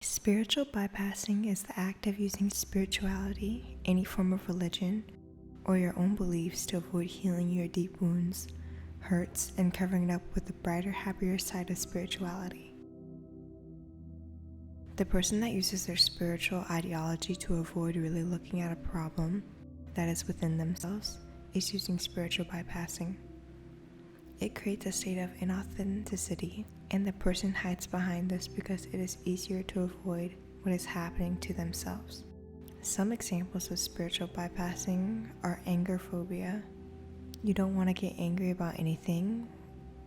Spiritual bypassing is the act of using spirituality, any form of religion, or your own beliefs to avoid healing your deep wounds, hurts, and covering it up with the brighter, happier side of spirituality. The person that uses their spiritual ideology to avoid really looking at a problem that is within themselves is using spiritual bypassing. It creates a state of inauthenticity, and the person hides behind this because it is easier to avoid what is happening to themselves. Some examples of spiritual bypassing are anger phobia. You don't want to get angry about anything,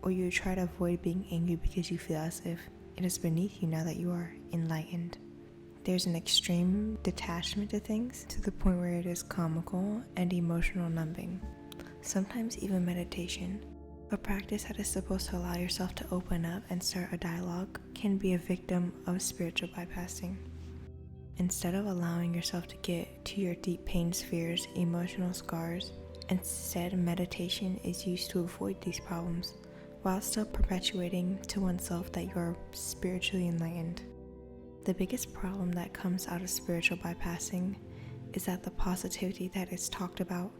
or you try to avoid being angry because you feel as if it is beneath you now that you are enlightened. There's an extreme detachment to things to the point where it is comical and emotional numbing. Sometimes even meditation, a practice that is supposed to allow yourself to open up and start a dialogue, can be a victim of spiritual bypassing. Instead of allowing yourself to get to your deep pain spheres, emotional scars, instead meditation is used to avoid these problems while still perpetuating to oneself that you are spiritually enlightened. The biggest problem that comes out of spiritual bypassing is that the positivity that is talked about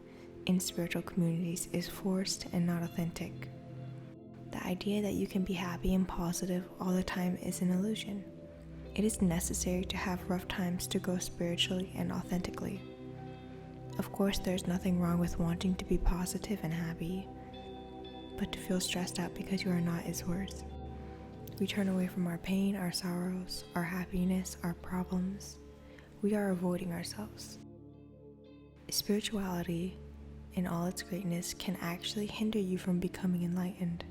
in spiritual communities is forced and not authentic. The idea that you can be happy and positive all the time is an illusion. It is necessary to have rough times to grow spiritually and authentically. Of course, there's nothing wrong with wanting to be positive and happy, but to feel stressed out because you are not is worse. We turn away from our pain, our sorrows, our happiness, our problems. We are avoiding ourselves. Spirituality, in all its greatness, can actually hinder you from becoming enlightened.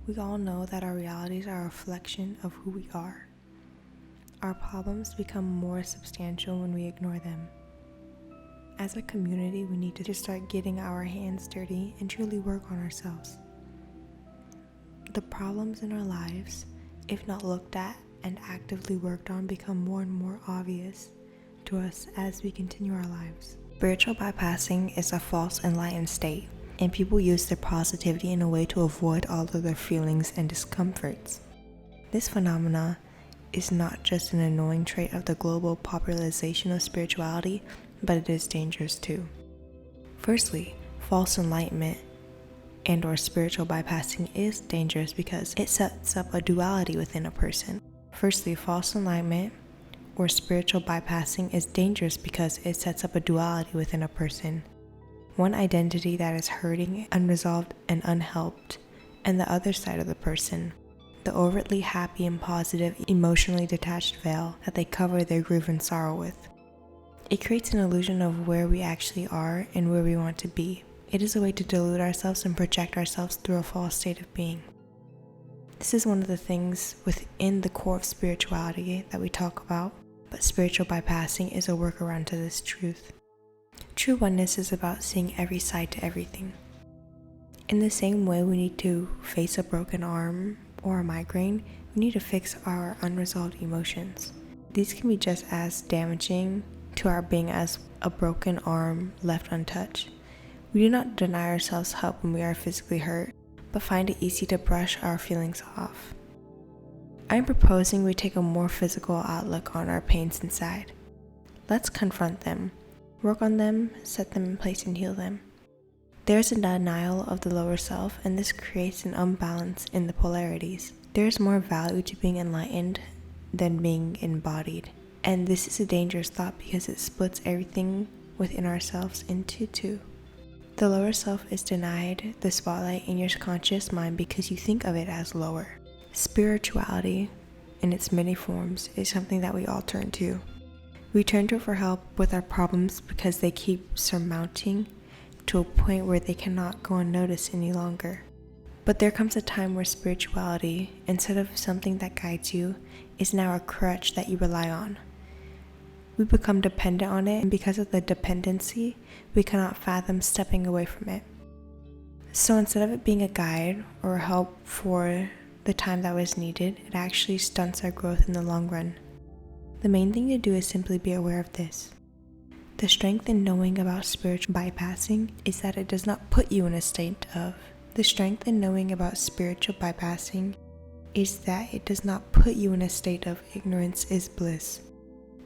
We all know that our realities are a reflection of who we are. Our problems become more substantial when we ignore them. As a community, we need to start getting our hands dirty and truly work on ourselves. The problems in our lives, if not looked at and actively worked on, become more and more obvious to us as we continue our lives. Spiritual bypassing is a false enlightened state, and people use their positivity in a way to avoid all of their feelings and discomforts. This phenomena is not just an annoying trait of the global popularization of spirituality, but it is dangerous too. Firstly, false enlightenment and/or spiritual bypassing is dangerous because it sets up a duality within a person. Firstly, false enlightenment or spiritual bypassing is dangerous because it sets up a duality within a person. One identity that is hurting, unresolved, and unhelped, and the other side of the person, the overtly happy and positive, emotionally detached veil that they cover their grief and sorrow with. It creates an illusion of where we actually are and where we want to be. It is a way to delude ourselves and project ourselves through a false state of being. This is one of the things within the core of spirituality that we talk about, but spiritual bypassing is a workaround to this truth. True oneness is about seeing every side to everything. In the same way we need to face a broken arm or a migraine, we need to fix our unresolved emotions. These can be just as damaging to our being as a broken arm left untouched. We do not deny ourselves help when we are physically hurt, but find it easy to brush our feelings off. I'm proposing we take a more physical outlook on our pains inside. Let's confront them, work on them, set them in place, and heal them. There's a denial of the lower self, and this creates an imbalance in the polarities. There's more value to being enlightened than being embodied. And this is a dangerous thought because it splits everything within ourselves into two. The lower self is denied the spotlight in your conscious mind because you think of it as lower. Spirituality, in its many forms, is something that we all turn to. We turn to it for help with our problems because they keep surmounting to a point where they cannot go unnoticed any longer. But there comes a time where spirituality, instead of something that guides you, is now a crutch that you rely on. We become dependent on it, and because of the dependency, we cannot fathom stepping away from it. So instead of it being a guide or a help for the time that was needed, it actually stunts our growth in the long run. The main thing to do is simply be aware of this. The strength in knowing about spiritual bypassing is that it does not put you in a state of. The strength in knowing about spiritual bypassing is that it does not put you in a state of ignorance is bliss.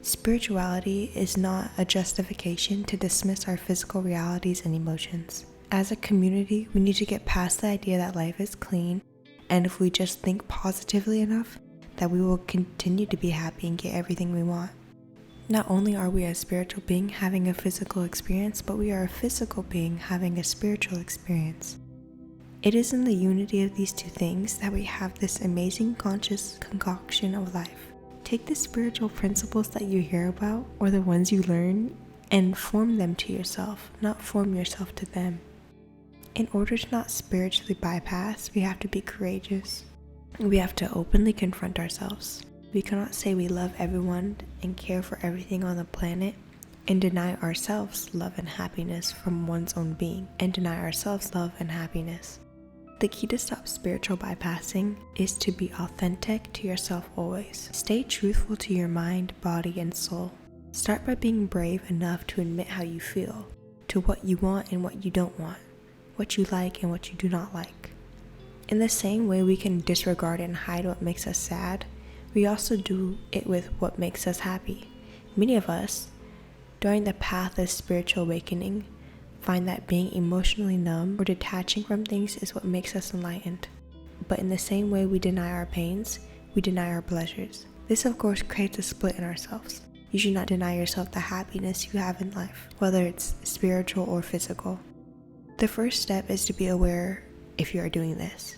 Spirituality is not a justification to dismiss our physical realities and emotions. As a community, we need to get past the idea that life is clean, and if we just think positively enough, that we will continue to be happy and get everything we want. Not only are we a spiritual being having a physical experience, but we are a physical being having a spiritual experience. It is in the unity of these two things that we have this amazing conscious concoction of life. Take the spiritual principles that you hear about, or the ones you learn, and form them to yourself, not form yourself to them. In order to not spiritually bypass, we have to be courageous. We have to openly confront ourselves. We cannot say we love everyone and care for everything on the planet and deny ourselves love and happiness from one's own being, and deny ourselves love and happiness. The key to stop spiritual bypassing is to be authentic to yourself always. Stay truthful to your mind, body, and soul. Start by being brave enough to admit how you feel, to what you want and what you don't want, what you like and what you do not like. In the same way we can disregard and hide what makes us sad, we also do it with what makes us happy. Many of us, during the path of spiritual awakening, find that being emotionally numb or detaching from things is what makes us enlightened. But in the same way we deny our pains, we deny our pleasures. This of course creates a split in ourselves. You should not deny yourself the happiness you have in life, whether it's spiritual or physical. The first step is to be aware if you are doing this.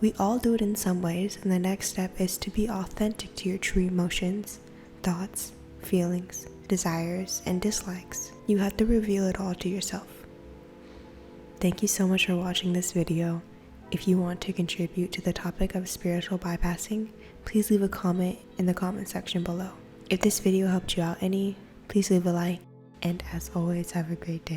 We all do it in some ways, and the next step is to be authentic to your true emotions, thoughts, feelings, desires, and dislikes. You have to reveal it all to yourself. Thank you so much for watching this video. If you want to contribute to the topic of spiritual bypassing, please leave a comment in the comment section below. If this video helped you out any, please leave a like, and as always, have a great day.